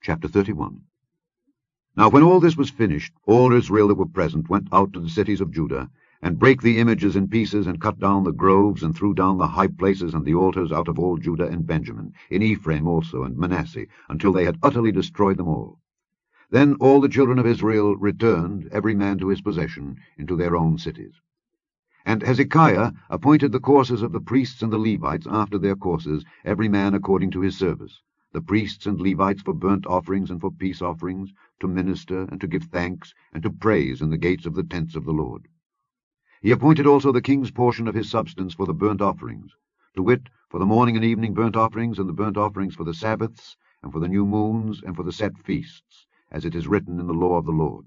Chapter 31. Now when all this was finished, all Israel that were present went out to the cities of Judah, and brake the images in pieces, and cut down the groves, and threw down the high places and the altars out of all Judah and Benjamin, in Ephraim also and Manasseh, until they had utterly destroyed them all. Then all the children of Israel returned, every man to his possession, into their own cities. And Hezekiah appointed the courses of the priests and the Levites after their courses, every man according to his service, the priests and Levites for burnt offerings and for peace offerings, to minister and to give thanks and to praise in the gates of the tents of the Lord. He appointed also the king's portion of his substance for the burnt offerings, to wit, for the morning and evening burnt offerings, and the burnt offerings for the Sabbaths, and for the new moons, and for the set feasts, as it is written in the law of the Lord.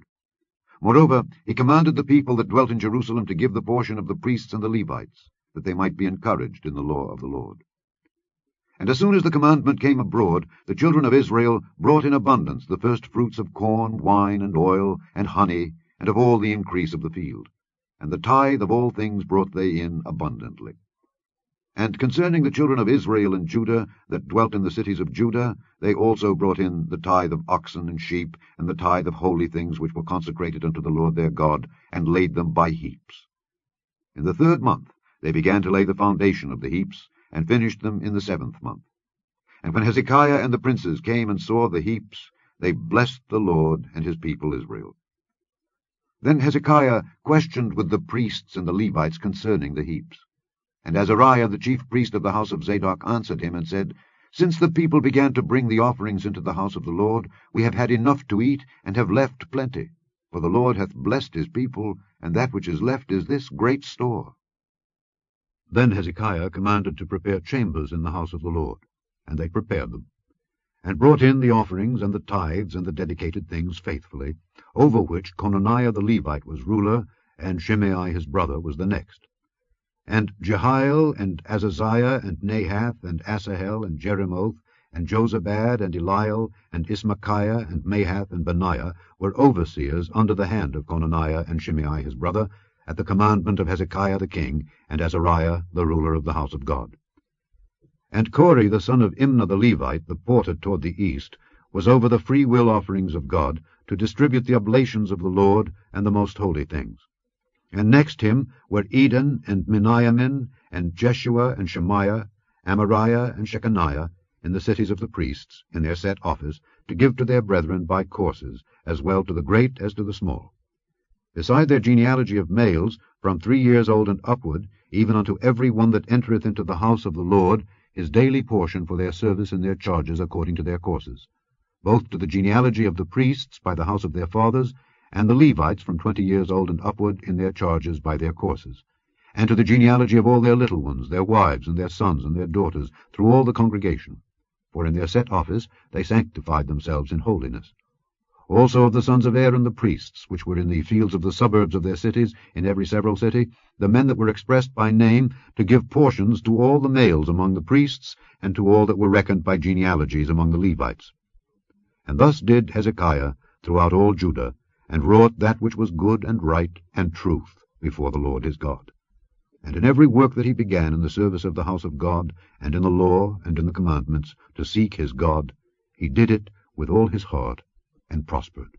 Moreover, he commanded the people that dwelt in Jerusalem to give the portion of the priests and the Levites, that they might be encouraged in the law of the Lord. And as soon as the commandment came abroad, the children of Israel brought in abundance the first fruits of corn, wine, and oil, and honey, and of all the increase of the field. And the tithe of all things brought they in abundantly. And concerning the children of Israel and Judah that dwelt in the cities of Judah, they also brought in the tithe of oxen and sheep, and the tithe of holy things which were consecrated unto the Lord their God, and laid them by heaps. In the 3rd month they began to lay the foundation of the heaps, and finished them in the 7th month. And when Hezekiah and the princes came and saw the heaps, they blessed the Lord and his people Israel. Then Hezekiah questioned with the priests and the Levites concerning the heaps. And Azariah the chief priest of the house of Zadok answered him, and said, Since the people began to bring the offerings into the house of the Lord, we have had enough to eat, and have left plenty. For the Lord hath blessed his people, and that which is left is this great store. Then Hezekiah commanded to prepare chambers in the house of the Lord, and they prepared them, and brought in the offerings and the tithes and the dedicated things faithfully, over which Conaniah the Levite was ruler, and Shimei his brother was the next. And Jehiel, and Azaziah, and Nahath, and Asahel, and Jerimoth, and Jozabad, and Eliel, and Ismachiah, and Mahath, and Benaiah were overseers under the hand of Conaniah and Shimei his brother, at the commandment of Hezekiah the king, and Azariah the ruler of the house of God. And Kori the son of Imnah the Levite, the porter toward the east, was over the freewill offerings of God, to distribute the oblations of the Lord and the most holy things. And next him were Eden, and Miniamin, and Jeshua, and Shemaiah, Amariah, and Shechaniah, in the cities of the priests, in their set office, to give to their brethren by courses, as well to the great as to the small. Beside their genealogy of males, from 3 years old and upward, even unto every one that entereth into the house of the Lord, his daily portion for their service in their charges according to their courses, both to the genealogy of the priests by the house of their fathers, and the Levites from 20 years old and upward in their charges by their courses, and to the genealogy of all their little ones, their wives, and their sons, and their daughters, through all the congregation. For in their set office they sanctified themselves in holiness. Also of the sons of Aaron the priests, which were in the fields of the suburbs of their cities, in every several city, the men that were expressed by name, to give portions to all the males among the priests, and to all that were reckoned by genealogies among the Levites. And thus did Hezekiah throughout all Judah, and wrought that which was good and right and truth before the Lord his God. And in every work that he began in the service of the house of God, and in the law, and in the commandments, to seek his God, he did it with all his heart, and prospered.